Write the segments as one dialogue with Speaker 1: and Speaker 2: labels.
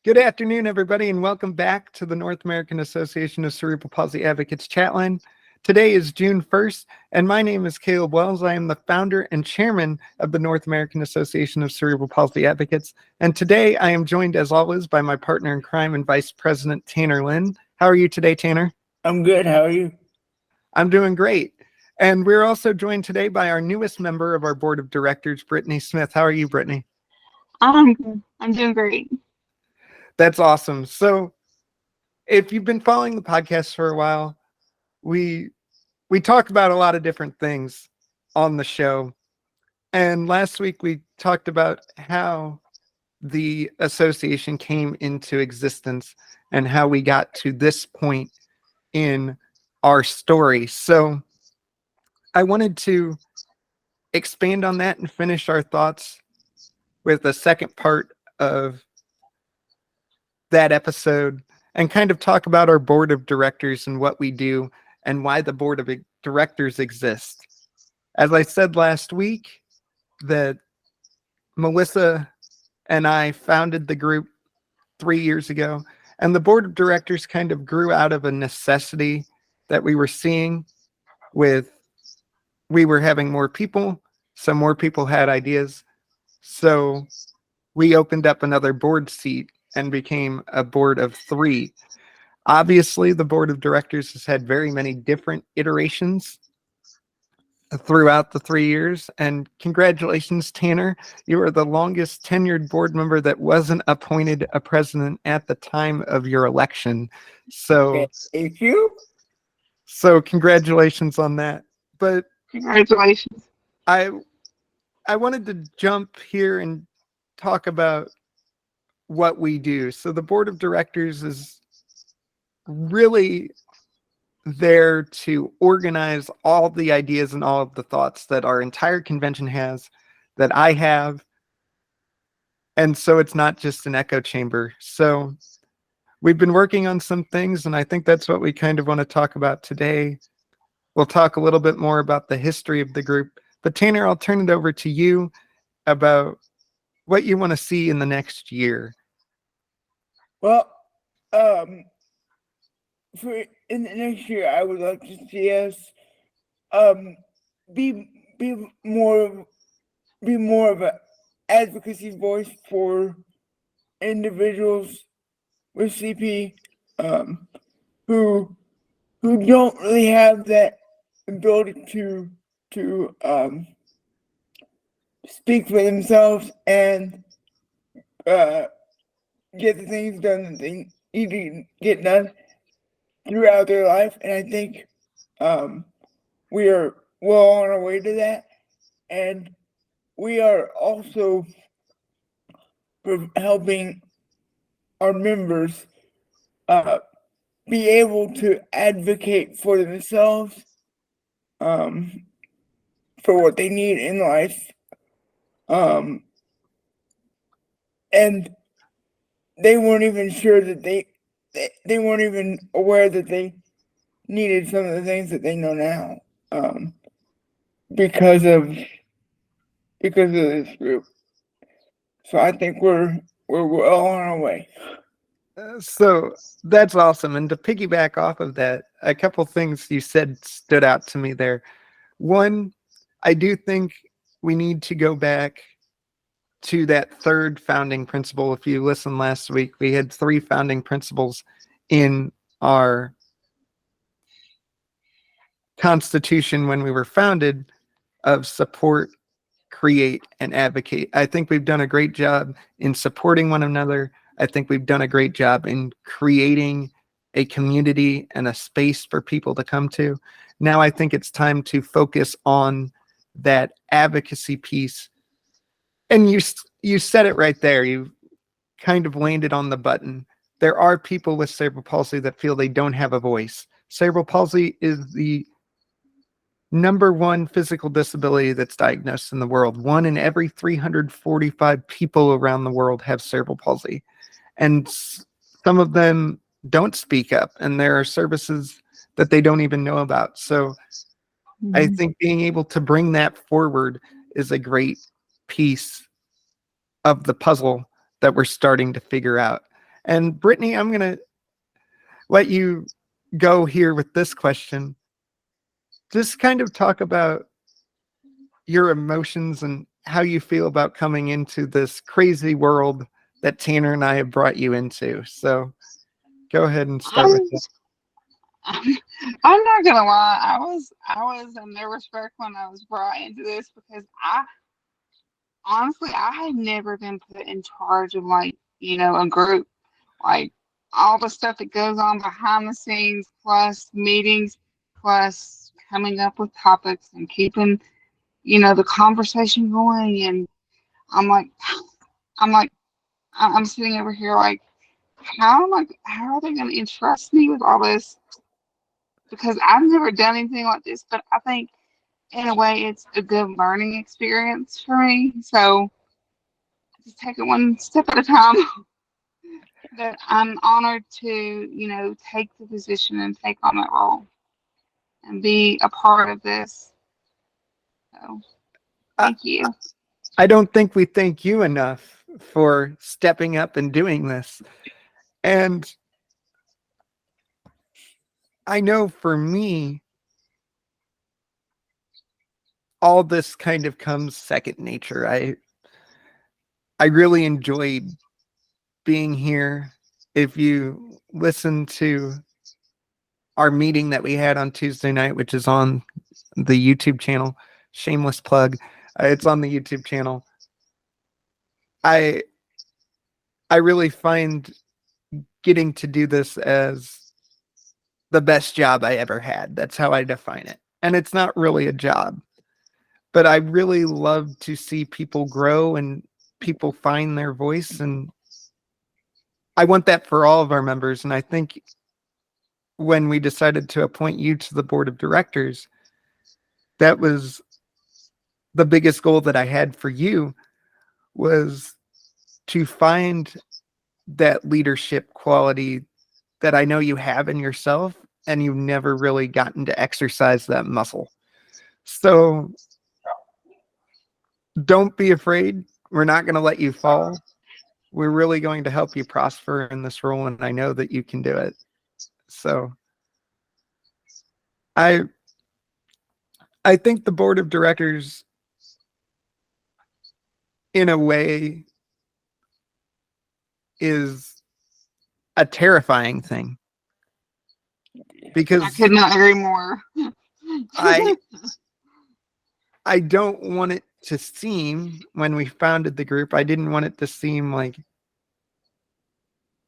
Speaker 1: Good afternoon, everybody, and welcome back to the North American Association of Cerebral Palsy Advocates Chatline. Today is June 1st, and my name is Caleb Wells. I am the founder and chairman of the North American Association of Cerebral Palsy Advocates. And today I am joined, as always, by my partner in crime and vice president, Tanner Lynn. How are you today, Tanner?
Speaker 2: I'm good. How are you?
Speaker 1: I'm doing great. And we're also joined today by our newest member of our board of directors, Brittany Smith. How are you, Brittany?
Speaker 3: I'm doing great.
Speaker 1: That's awesome. So if you've been following the podcast for a while, we talk about a lot of different things on the show. And last week we talked about how the association came into existence and how we got to this point in our story. So I wanted to expand on that and finish our thoughts with the second part of that episode and kind of talk about our board of directors and what we do and why the board of directors exist. As I said last week, that Melissa and I founded the group 3 years ago, and the board of directors kind of grew out of a necessity that we were seeing with we were having more people, so more people had ideas. So we opened up another board seat and became a board of 3. Obviously, the board of directors has had very many different iterations throughout the 3 years. And congratulations, Tanner. You are the longest tenured board member that wasn't appointed a president at the time of your election. So,
Speaker 2: Thank you.
Speaker 1: So congratulations on that. But
Speaker 3: Congratulations.
Speaker 1: I wanted to jump here and talk about what we do. So the board of directors is really there to organize all the ideas and all of the thoughts that our entire convention has, that I have. And so it's not just an echo chamber. So we've been working on some things, and I think that's what we kind of want to talk about today. We'll talk a little bit more about the history of the group. But Tanner, I'll turn it over to you about what you want to see in the next year.
Speaker 2: Well, for in the next year, I would like to see us be more of an advocacy voice for individuals with CP who don't really have that ability to speak for themselves and get the things done that they need to get done throughout their life. And I think we are well on our way to that. And we are also helping our members be able to advocate for themselves for what they need in life. And they weren't even sure that they weren't even aware that they needed some of the things that they know now because of this group. So I think we're well on our way.
Speaker 1: So that's awesome. And to piggyback off of that, a couple things you said stood out to me there. One, I do think we need to go back to that third founding principle. If you listened last week, we had 3 founding principles in our Constitution when we were founded of support, create, and advocate. I think we've done a great job in supporting one another. I think we've done a great job in creating a community and a space for people to come to. Now I think it's time to focus on that advocacy piece. And you said it right there. You kind of landed on the button. There are people with cerebral palsy that feel they don't have a voice. Cerebral palsy is the #1 physical disability that's diagnosed in the world. 1 in every 345 people around the world have cerebral palsy. And some of them don't speak up, and there are services that they don't even know about. So I think being able to bring that forward is a great piece of the puzzle that we're starting to figure out. And Brittany, I'm going to let you go here with this question. Just kind of talk about your emotions and how you feel about coming into this crazy world that Tanner and I have brought you into. So go ahead and start with that.
Speaker 3: I'm, I'm not gonna lie. I was a nervous wreck when I was brought into this because I honestly I had never been put in charge of like a group, like all the stuff that goes on behind the scenes, plus meetings, plus coming up with topics and keeping the conversation going. And I'm like I'm like I'm sitting over here like how are they going to entrust me with all this? Because I've never done anything like this, but I think in a way it's a good learning experience for me. So just take it one step at a time. But I'm honored to, take the position and take on that role and be a part of this. So
Speaker 1: I,
Speaker 3: thank you.
Speaker 1: I don't think we thank you enough for stepping up and doing this. And I know for me, all this kind of comes second nature. I really enjoyed being here. If you listen to our meeting that we had on Tuesday night, which is on the YouTube channel, shameless plug, it's on the YouTube channel. I really find getting to do this as the best job I ever had. That's how I define it. And it's not really a job, but I really love to see people grow and people find their voice. And I want that for all of our members. And I think when we decided to appoint you to the board of directors, that was the biggest goal that I had for you, was to find that leadership quality that I know you have in yourself, and you've never really gotten to exercise that muscle. So don't be afraid. We're not going to let you fall. We're really going to help you prosper in this role, and I know that you can do it. So I think the board of directors, in a way, is a terrifying thing,
Speaker 3: I
Speaker 1: because
Speaker 3: could not agree more.
Speaker 1: I don't want it to seem, when we founded the group, I didn't want it to seem like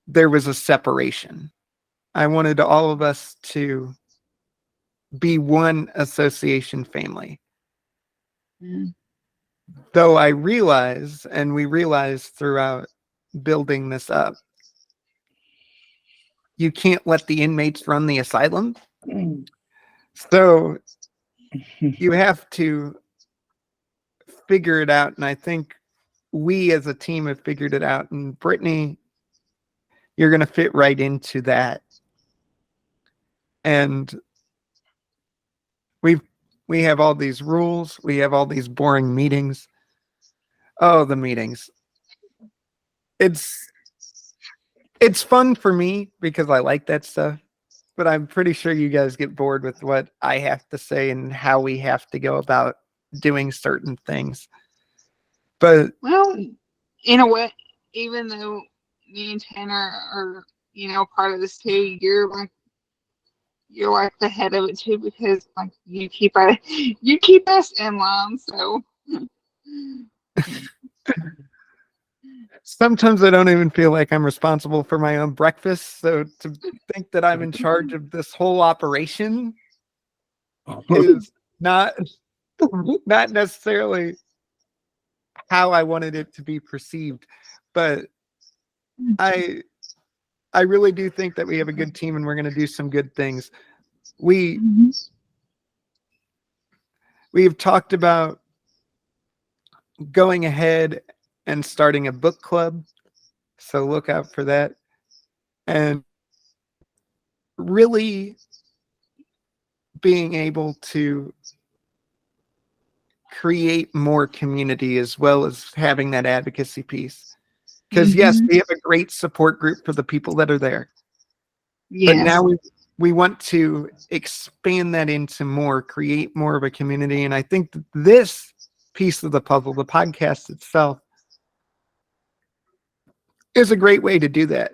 Speaker 1: there was a separation. I wanted all of us to be one association family.
Speaker 3: Mm.
Speaker 1: Though I realize, and we realized throughout building this up, you can't let the inmates run the asylum. So you have to figure it out. And I think we as a team have figured it out. And Brittany, you're going to fit right into that. And we have all these rules. We have all these boring meetings. Oh, the meetings. It's fun for me because I like that stuff. But I'm pretty sure you guys get bored with what I have to say and how we have to go about doing certain things. But
Speaker 3: Well, in a way, even though me and Tanner are, part of this too, you're like the head of it too because like you keep us in line. So
Speaker 1: sometimes I don't even feel like I'm responsible for my own breakfast. So to think that I'm in charge of this whole operation is not necessarily how I wanted it to be perceived. But I really do think that we have a good team and we're going to do some good things. We've talked about going ahead and starting a book club. So look out for that. And really being able to create more community as well as having that advocacy piece. Because yes,
Speaker 3: Mhm.
Speaker 1: we have a great support group for the people that are there. But
Speaker 3: Yes.
Speaker 1: now we want to expand that into more, create more of a community. And I think that this piece of the puzzle, the podcast itself, is a great way to do that.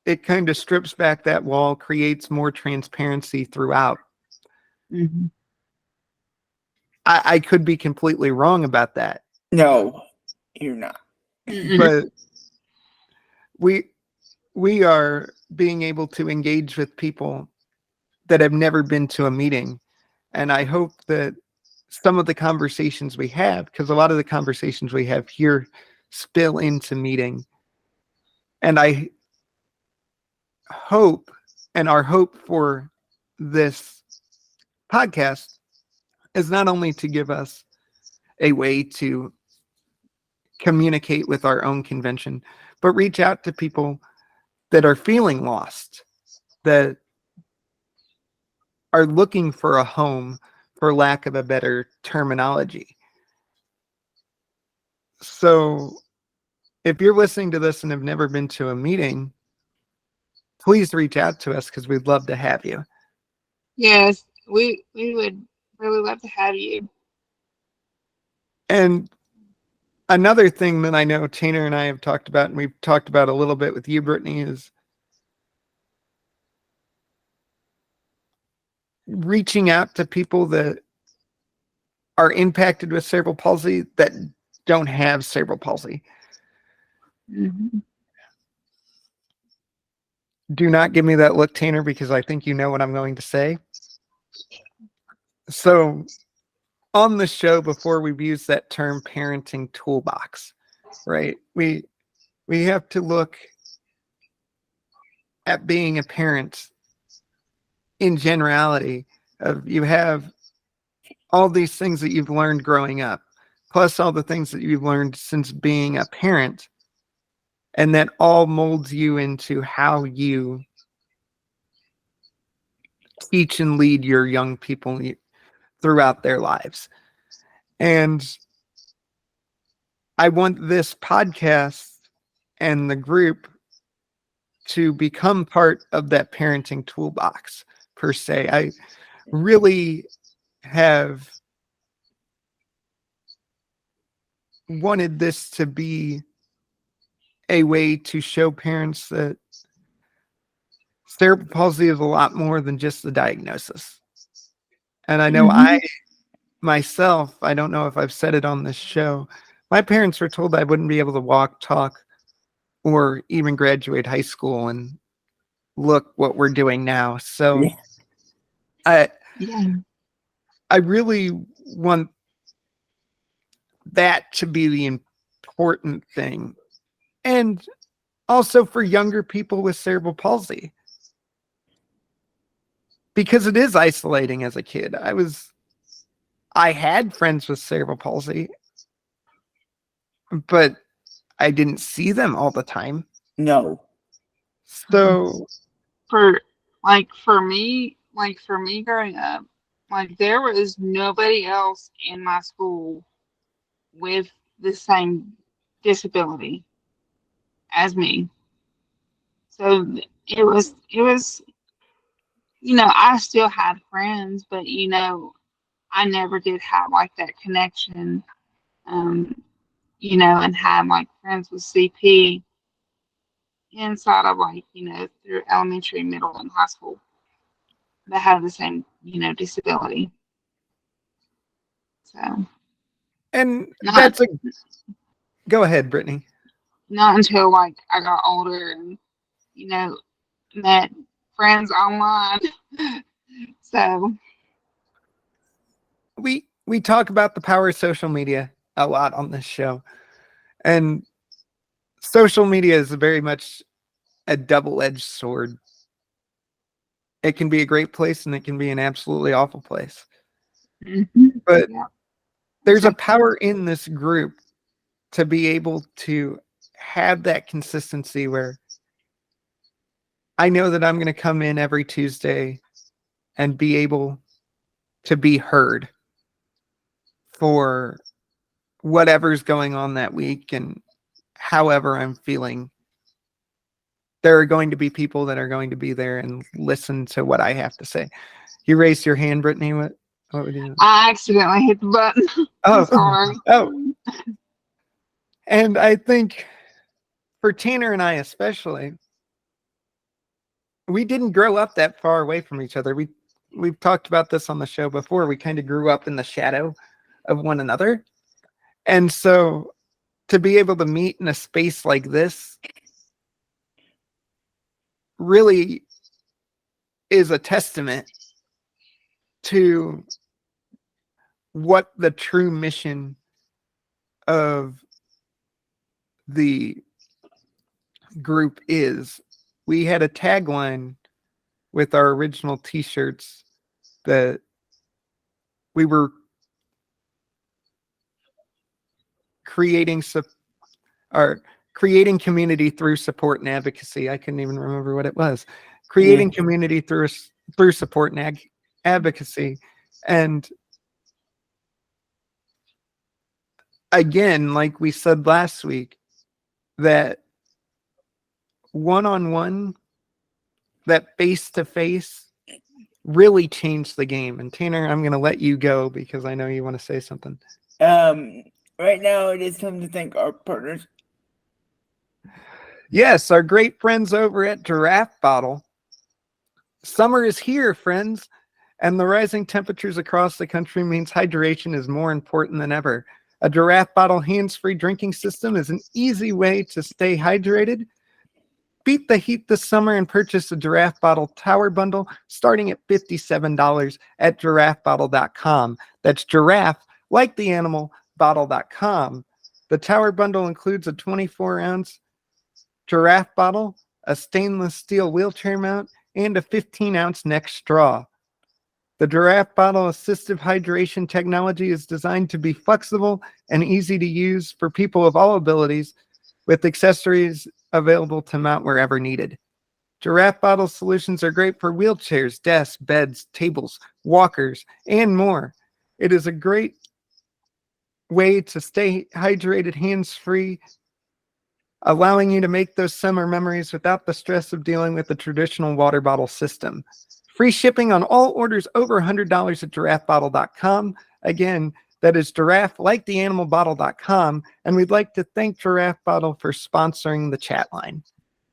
Speaker 1: It kind of strips back that wall, creates more transparency throughout.
Speaker 3: Mhm.
Speaker 1: I could be completely wrong about that,
Speaker 2: No, you're not.
Speaker 3: Mm-mm.
Speaker 1: but we are being able to engage with people that have never been to a meeting. And I hope that some of the conversations we have, because a lot of the conversations we have here spill into meeting. And I hope, and our hope for this podcast is not only to give us a way to communicate with our own convention, but reach out to people that are feeling lost, that are looking for a home, for lack of a better terminology. So if you're listening to this and have never been to a meeting, please reach out to us because we'd love to have you.
Speaker 3: Yes, we would really love to have you.
Speaker 1: And another thing that I know Tanner and I have talked about, and we've talked about a little bit with you, Brittany, is reaching out to people that are impacted with cerebral palsy that don't have cerebral palsy.
Speaker 3: Mhm.
Speaker 1: Do not give me that look, Tanner, because I think you know what I'm going to say. So on the show before, we've used that term parenting toolbox, right? We have to look at being a parent in generality of you have all these things that you've learned growing up, plus all the things that you've learned since being a parent, and that all molds you into how you teach and lead your young people throughout their lives. And I want this podcast and the group to become part of that parenting toolbox, per se. I really have wanted this to be a way to show parents that cerebral palsy is a lot more than just the diagnosis. And I know
Speaker 3: Mhm.
Speaker 1: myself, I don't know if I've said it on this show, my parents were told I wouldn't be able to walk, talk, or even graduate high school. And look what we're doing now. So
Speaker 2: Yeah.
Speaker 1: I
Speaker 3: Yeah.
Speaker 1: I really want that to be the important thing. And also for younger people with cerebral palsy. Because it is isolating as a kid. I had friends with cerebral palsy, but I didn't see them all the time.
Speaker 2: No.
Speaker 1: So
Speaker 3: For for me growing up, like there was nobody else in my school with the same disability as me. So it was I still had friends, but I never did have like that connection, um, and had like friends with CP inside of like, through elementary, middle, and high school that have the same, disability. So
Speaker 1: and
Speaker 3: not
Speaker 1: that's a go ahead, Brittany.
Speaker 3: not until like I got older and, you know, met friends online. So
Speaker 1: We talk about the power of social media a lot on this show. And social media is very much a double-edged sword. It can be a great place and it can be an absolutely awful place.
Speaker 3: mhm,
Speaker 1: But
Speaker 3: yeah,
Speaker 1: there's a
Speaker 3: exactly.
Speaker 1: power in this group to be able to have that consistency where I know that I'm going to come in every Tuesday and be able to be heard for whatever's going on that week. And however I'm feeling, there are going to be people that are going to be there and listen to what I have to say. You raised your hand, Brittany. What would you?
Speaker 3: I accidentally hit the button. I'm
Speaker 1: Oh,
Speaker 3: sorry.
Speaker 1: oh. And I think for Tanner and I especially, we didn't grow up that far away from each other. We've talked about this on the show before. We kind of grew up in the shadow of one another. And so to be able to meet in a space like this really is a testament to what the true mission of the group is. We had a tagline with our original t-shirts that we were creating community through support and advocacy. I couldn't even remember what it was. Creating community through support and advocacy. And again, like we said last week, that one-on-one, that face-to-face really changed the game. And Tanner, I'm going to let you go because I know you want to say something.
Speaker 2: Right now, it is time to thank our partners.
Speaker 1: Yes, our great friends over at Giraffe Bottle. Summer is here, friends, and the rising temperatures across the country means hydration is more important than ever. A Giraffe Bottle hands-free drinking system is an easy way to stay hydrated. Beat the heat this summer and purchase a Giraffe Bottle Tower Bundle starting at $57 at giraffebottle.com. That's giraffe, like the animal, bottle.com. The Tower Bundle includes a 24-ounce Giraffe bottle, a stainless steel wheelchair mount, and a 15-ounce neck straw. The Giraffe Bottle assistive hydration technology is designed to be flexible and easy to use for people of all abilities, with accessories available to mount wherever needed. Giraffe Bottle solutions are great for wheelchairs, desks, beds, tables, walkers, and more. It is a great way to stay hydrated hands-free, allowing you to make those summer memories without the stress of dealing with the traditional water bottle system. Free shipping on all orders over $100 at giraffebottle.com. Again, that is giraffe, like the animal, bottle.com. And we'd like to thank Giraffe Bottle for sponsoring the chat line.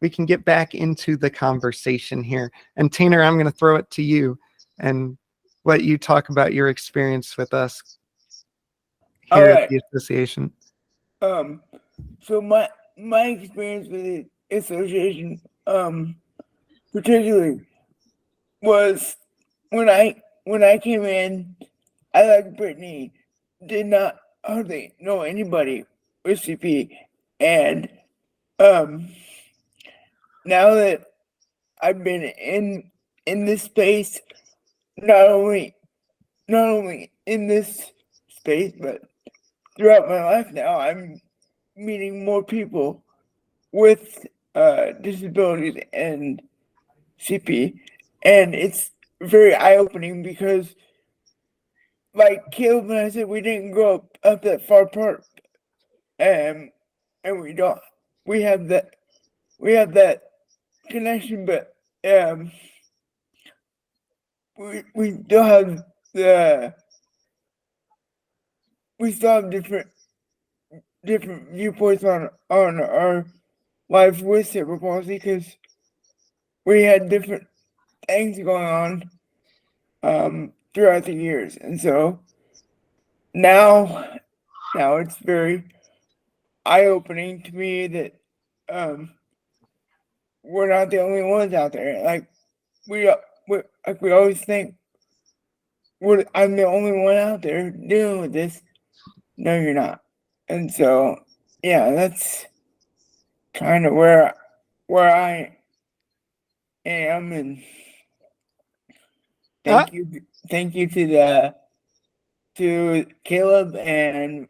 Speaker 1: We can get back into the conversation here. And Tanner, I'm going to throw it to you and let you talk about your experience with us here at the association.
Speaker 2: So my experience with the association, particularly, was when I came in. I, like Brittany, did not hardly know anybody with CP, and now that I've been in this space, not only in this space, but throughout my life now, I'm meeting more people with disabilities and CP, and it's very eye-opening because, like Caleb and I said, we didn't grow up that far apart, and we have that connection, but we still have different viewpoints on our life with cerebral palsy, because we had different things going on throughout the years, and so now it's very eye-opening to me that we're not the only ones out there. Like we always think I'm the only one out there dealing with this. No, you're not. And so, yeah, that's kind of where I am. And thank you to Caleb and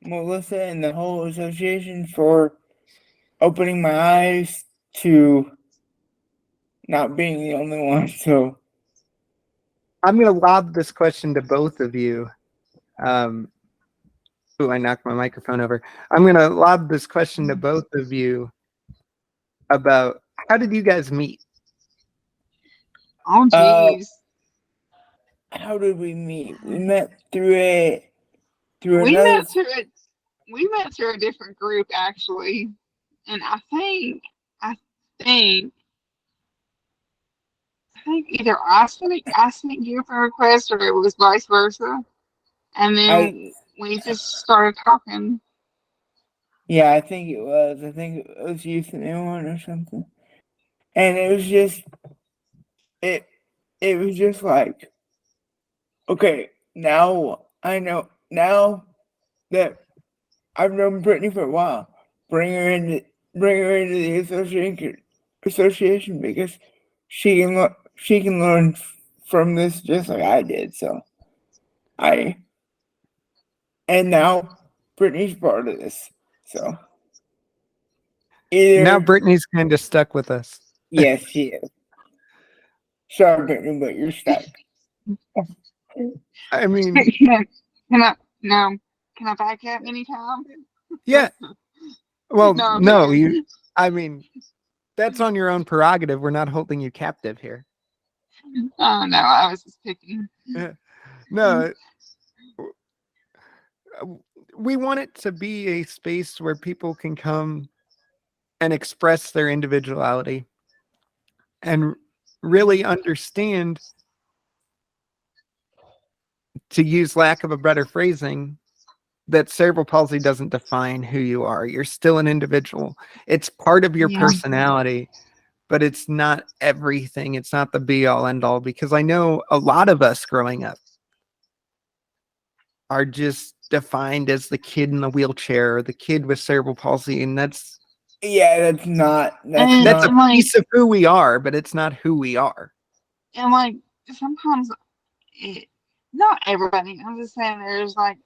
Speaker 2: Melissa and the whole association for opening my eyes to not being the only one. So
Speaker 1: I'm going to lob this question to both of you. Ooh, I knocked my microphone over. I'm going to lob this question to both of you about how did you guys meet?
Speaker 3: Oh, geez.
Speaker 2: How did we meet? We met through
Speaker 3: We
Speaker 2: another.
Speaker 3: met through it. We met through a different group, actually. And I think, I think either I sent you a request or it was vice versa. And
Speaker 2: I
Speaker 3: then we just started talking.
Speaker 2: Yeah, I think it was. I think it was Youth in one or something. And it was just it. It was just like, okay, now I know. Now that I've known Brittany for a while, bring her into the association because she can learn from this just like I did. So I and now Brittany's part of this. So
Speaker 1: Now
Speaker 2: either
Speaker 1: Brittany's kind of stuck with us.
Speaker 2: yes, she is. Sorry, Brittany, but you're stuck.
Speaker 1: I mean,
Speaker 3: can I, no, can I back up anytime?
Speaker 1: yeah. Well,
Speaker 3: No, I'm
Speaker 1: no,
Speaker 3: joking.
Speaker 1: I mean, that's on your own prerogative. We're not holding you captive here.
Speaker 3: Oh, no, I was just picking.
Speaker 1: No, we want it to be a space where people can come and express their individuality and really understand, to use lack of a better phrasing, that cerebral palsy doesn't define who you are. You're still an individual. It's part of your
Speaker 3: Yeah.
Speaker 1: personality, but it's not everything. It's not the be all end all, because I know a lot of us growing up are just defined as the kid in the wheelchair or the kid with cerebral palsy. And that's
Speaker 2: That's not
Speaker 1: a
Speaker 3: And like,
Speaker 1: piece of who we are, but it's not who we are.
Speaker 3: and like, sometimes not everybody. I'm just saying there's like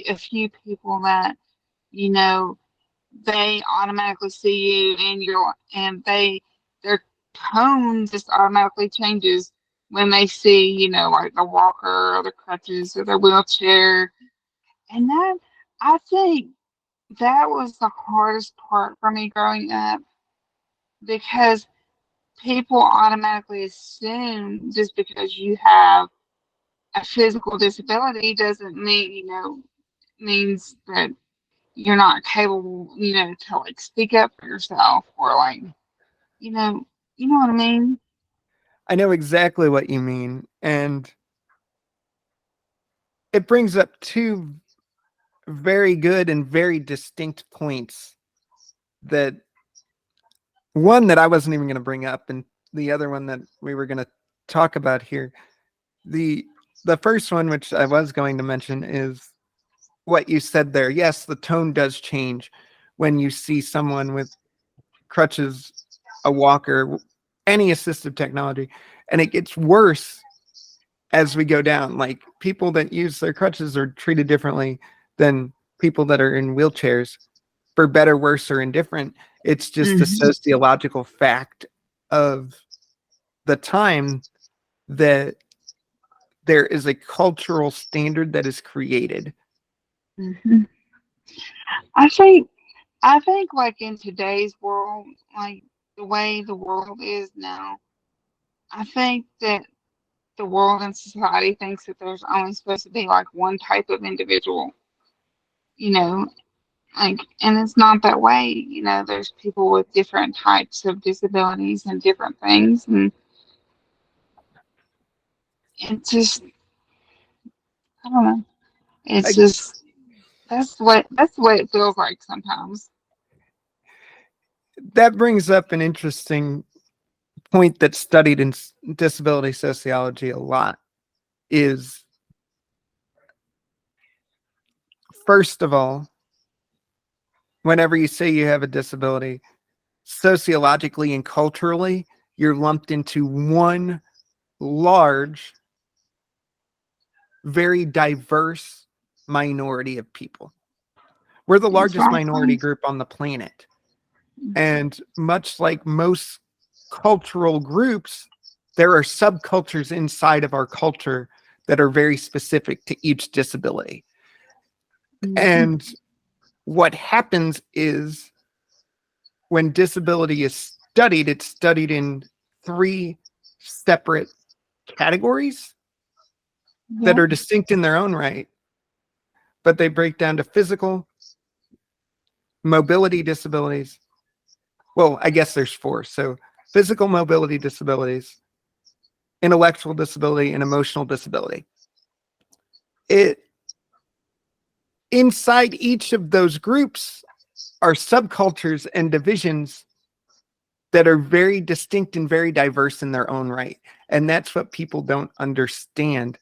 Speaker 3: a few people that, you know, they automatically see you and their tone just automatically changes when they see, you know, like the walker or the crutches or the wheelchair. And that, I think that was the hardest part for me growing up because people automatically assume just because you have a physical disability doesn't mean, means that you're not capable, to like speak up for yourself or like, you know, you know what I mean?
Speaker 1: I know exactly what you mean. And it brings up two very good and very distinct points, that one that I wasn't even going to bring up, and the other one that we were going to talk about here. The first one, which I was going to mention, is what you said there. Yes, the tone does change when you see someone with crutches, a walker, any assistive technology, and it gets worse as we go down. Like, people that use their crutches are treated differently than people that are in wheelchairs, for better, worse, or indifferent. It's just a sociological fact of the time that there is a cultural standard that is created.
Speaker 3: Mm-hmm. I think I think like in today's world, like the way the world is now, I think that the world and society thinks that there's only supposed to be like one type of individual, you know, like, and it's not that way. There's people with different types of disabilities and different things, and it's just, I don't know. It's
Speaker 1: I,
Speaker 3: just that's the way it feels like sometimes.
Speaker 1: that brings up an interesting point that's studied in disability sociology a lot. Is, first of all, whenever you say you have a disability, sociologically and culturally, you're lumped into one large, very diverse minority of people. We're the
Speaker 3: That's
Speaker 1: largest
Speaker 3: what I
Speaker 1: minority
Speaker 3: think.
Speaker 1: group on the planet. And much like most cultural groups, there are subcultures inside of our culture that are very specific to each disability. And what happens is when disability is studied, it's studied in 3 separate categories that are distinct in their own right, but they break down to physical, mobility disabilities. Well, I guess there's 4. So physical mobility disabilities, intellectual disability, and emotional disability. Inside each of those groups are subcultures and divisions that are very distinct and very diverse in their own right. And that's what people don't understand.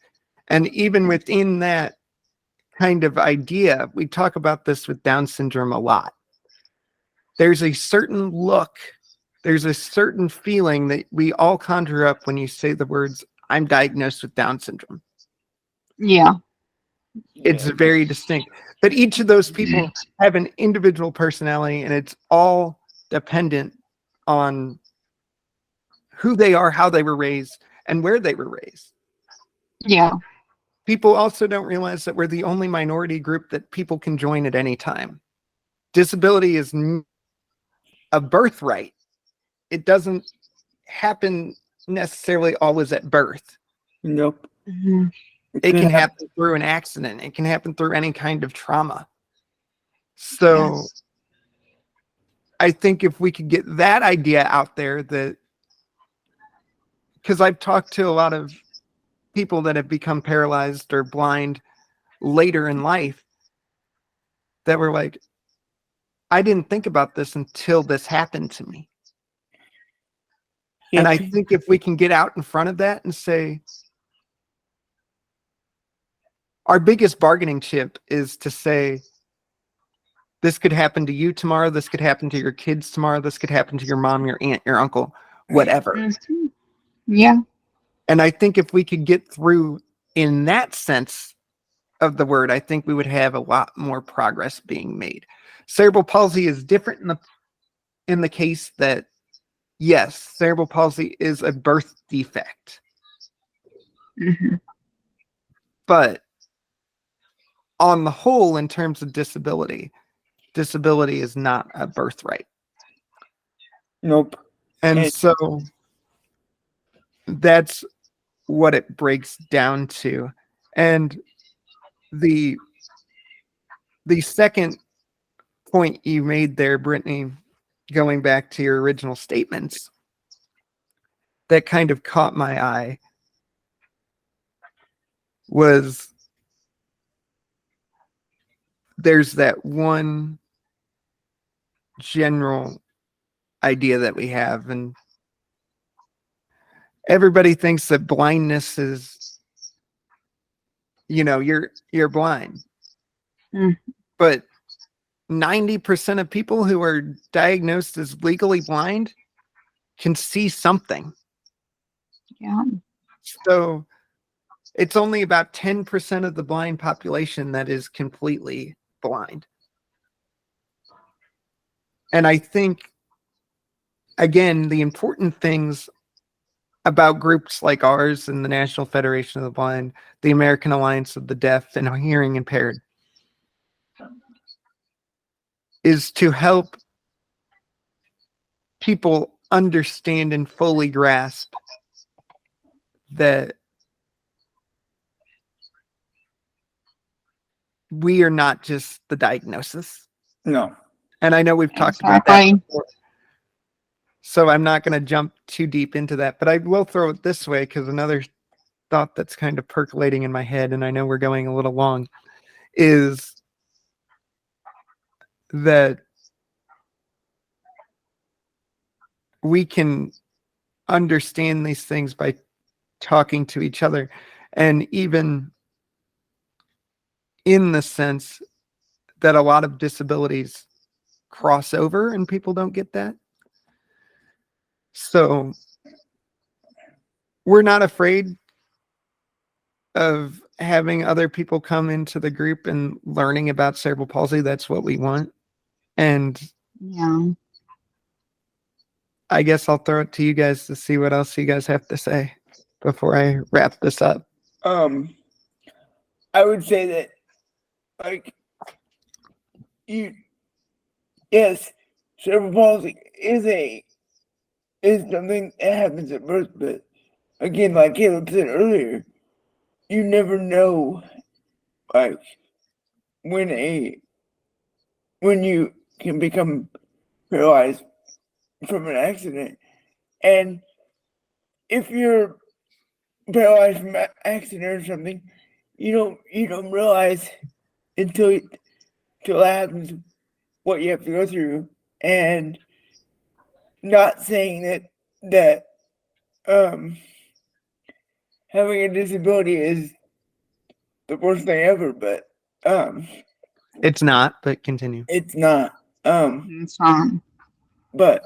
Speaker 1: And even within that kind of idea, we talk about this with Down syndrome a lot. There's a certain look, there's a certain feeling that we all conjure up when you say the words, I'm diagnosed with Down syndrome.
Speaker 3: Yeah.
Speaker 1: It's very distinct. But each of those people have an individual personality, and it's all dependent on who they are, how they were raised, and where they were raised.
Speaker 3: Yeah.
Speaker 1: People also don't realize that we're the only minority group that people can join at any time. Disability is a birthright. It doesn't happen necessarily always at birth.
Speaker 2: Nope.
Speaker 3: Mm-hmm.
Speaker 1: It can happen through an accident. It can happen through any kind of trauma. So
Speaker 3: Yes.
Speaker 1: I think if we could get that idea out there, that because I've talked to a lot of people that have become paralyzed or blind later in life that were like, I didn't think about this until this happened to me. And I think if we can get out in front of that and say, our biggest bargaining chip is to say, this could happen to you tomorrow. This could happen to your kids tomorrow. This could happen to your mom, your aunt, your uncle, whatever.
Speaker 3: Mm-hmm. Yeah.
Speaker 1: And I think if we could get through in that sense of the word, I think we would have a lot more progress being made. Cerebral palsy is different in the case that, yes, cerebral palsy is a birth defect.
Speaker 3: Mm-hmm.
Speaker 1: But on the whole, in terms of disability is not a birthright.
Speaker 2: Nope.
Speaker 1: And so that's what it breaks down to. And the second point you made there, Brittany, going back to your original statements, that kind of caught my eye was there's that one general idea that we have, and everybody thinks that blindness is, you're blind.
Speaker 3: Mm.
Speaker 1: But 90% of people who are diagnosed as legally blind can see something.
Speaker 3: Yeah.
Speaker 1: So it's only about 10% of the blind population that is completely blind. And I think, again, the important things about groups like ours and the National Federation of the Blind, the American Alliance of the Deaf and Hearing Impaired, is to help people understand and fully grasp that we are not just the diagnosis.
Speaker 2: No.
Speaker 1: And I know we've talked about that
Speaker 3: Exactly.
Speaker 1: before, so I'm not going to jump too deep into that, but I will throw it this way, because another thought that's kind of percolating in my head, and I know we're going a little long, is that we can understand these things by talking to each other, and even in the sense that a lot of disabilities cross over and people don't get that. So we're not afraid of having other people come into the group and learning about cerebral palsy. That's what we want. And
Speaker 3: Yeah.
Speaker 1: I guess I'll throw it to you guys to see what else you guys have to say before I wrap this up.
Speaker 2: I would say that, like, yes, cerebral palsy is something that happens at birth, but again, like Caleb said earlier, you never know, like, when you can become paralyzed from an accident. And if you're paralyzed from an accident or something, you don't realize until it happens what you have to go through. And not saying that having a disability is the worst thing ever, but
Speaker 1: It's not, but continue.
Speaker 2: it's not.
Speaker 3: It's fine.
Speaker 2: But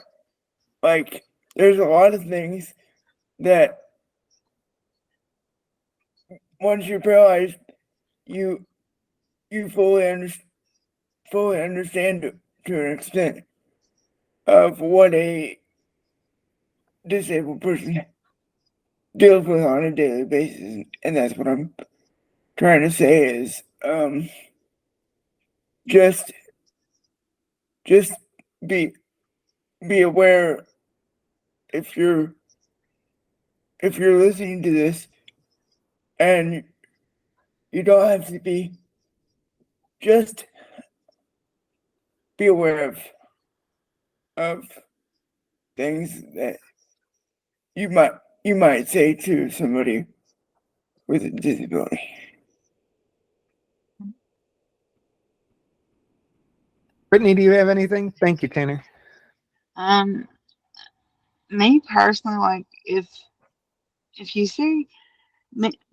Speaker 2: like there's a lot of things that once you're paralyzed, you fully understand to an extent of what a disabled person deals with on a daily basis, and that's what I'm trying to say is just be aware if you're listening to this, and you don't have to be, just be aware of things that you might say to somebody with a disability.
Speaker 1: Brittany, do you have anything? Thank you, Tanner.
Speaker 3: Me personally, like if you see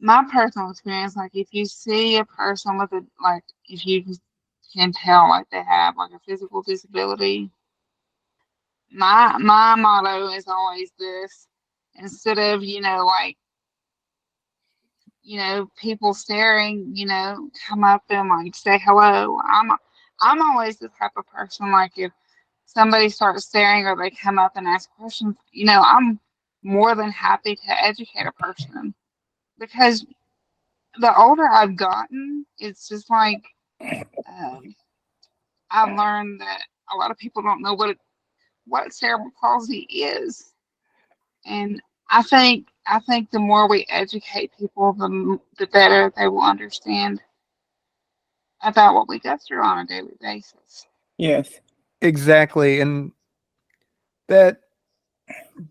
Speaker 3: my personal experience, like if you see a person with a like if you can tell like they have like a physical disability, my motto is always this: instead of like people staring, come up and like say hello. I'm always the type of person, like if somebody starts staring or they come up and ask questions, I'm more than happy to educate a person, because the older I've gotten, it's just like I've learned that a lot of people don't know what cerebral palsy is, and I think the more we educate people, the better they will understand about what we go through on a daily basis.
Speaker 2: Yes.
Speaker 1: Exactly. And that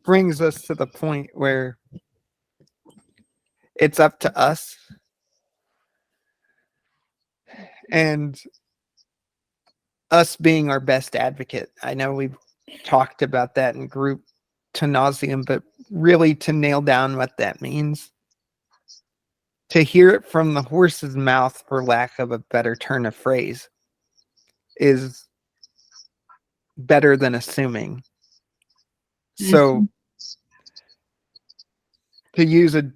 Speaker 1: brings us to the point where it's up to us and us being our best advocate. I know we've talked about that in group to nauseum, but really to nail down what that means, to hear it from the horse's mouth, for lack of a better turn of phrase, is better than assuming. So to use a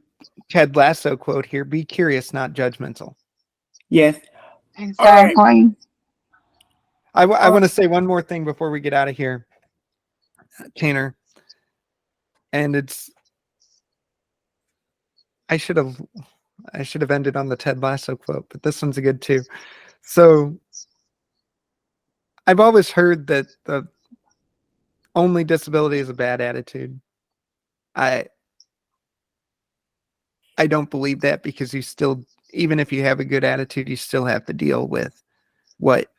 Speaker 1: Ted Lasso quote here, be curious, not judgmental.
Speaker 2: Yes.
Speaker 3: Exactly.
Speaker 1: I want to say one more thing before we get out of here, Tanner. And I should have ended on the Ted Lasso quote, but this one's a good too. So I've always heard that the only disability is a bad attitude. I don't believe that, because you still, even if you have a good attitude, you still have to deal with what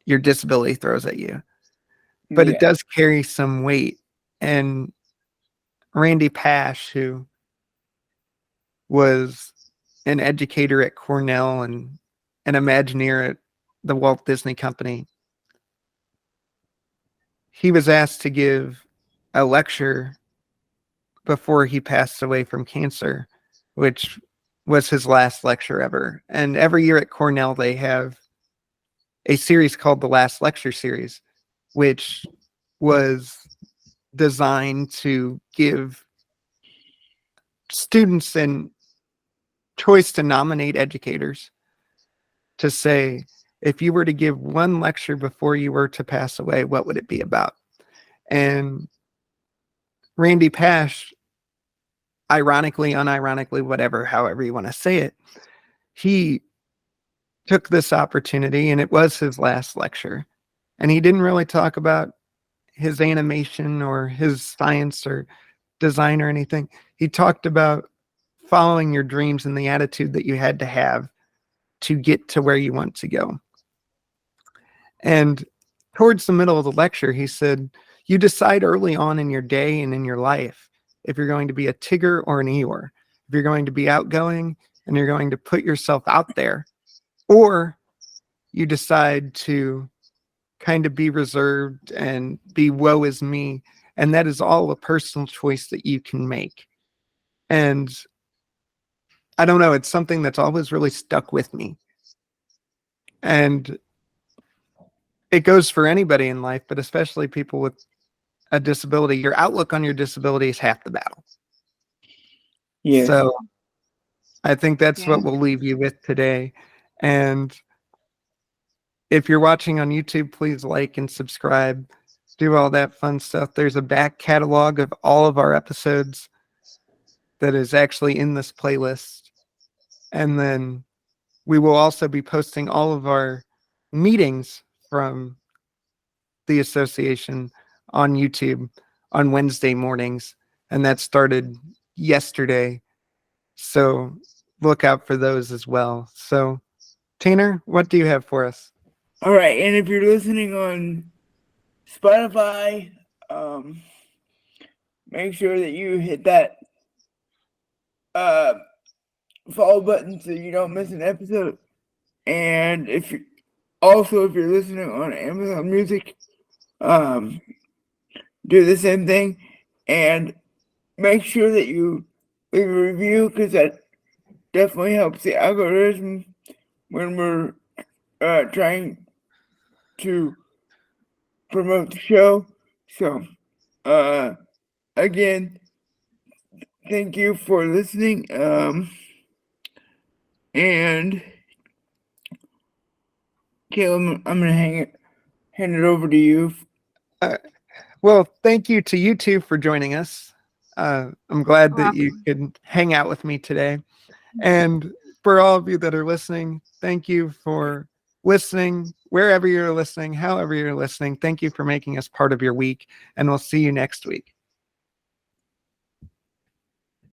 Speaker 1: your disability throws at you. But it does carry some weight. And Randy Pash, who was an educator at Cornell and an Imagineer at the Walt Disney Company, he was asked to give a lecture before he passed away from cancer, which was his last lecture ever. And every year at Cornell, they have a series called the Last Lecture Series, which was designed to give students an choice to nominate educators to say, if you were to give one lecture before you were to pass away, what would it be about? And Randy Pash, ironically, unironically, whatever, however you want to say it, he took this opportunity, and it was his last lecture, and he didn't really talk about his animation or his science or design or anything. He talked about following your dreams and the attitude that you had to have to get to where you want to go. And towards the middle of the lecture, he said, you decide early on in your day and in your life if you're going to be a Tigger or an Eeyore, if you're going to be outgoing and you're going to put yourself out there, or you decide to kind of be reserved and be woe is me. And that is all a personal choice that you can make. And I don't know, it's something that's always really stuck with me. And it goes for anybody in life, but especially people with a disability. Your outlook on your disability is half the battle.
Speaker 2: Yes.
Speaker 1: So I think that's
Speaker 3: Yeah.
Speaker 1: what we'll leave you with today. And if you're watching on YouTube, please like and subscribe, do all that fun stuff. There's a back catalog of all of our episodes that is actually in this playlist. And then we will also be posting all of our meetings from the association on YouTube on Wednesday mornings. And that started yesterday. So look out for those as well. So, Tanner, what do you have for us?
Speaker 2: All right, and if you're listening on Spotify, make sure that you hit that follow button so you don't miss an episode. And if you're listening on Amazon Music, do the same thing and make sure that you leave a review, because that definitely helps the algorithm when we're trying to promote the show. So again, thank you for listening. And Caleb, I'm gonna hand it over to you.
Speaker 1: Well, thank you to you two for joining us. I'm glad that you could hang out with me today. And for all of you that are listening, thank you for listening, wherever you're listening, however you're listening. Thank you for making us part of your week, and we'll see you next week.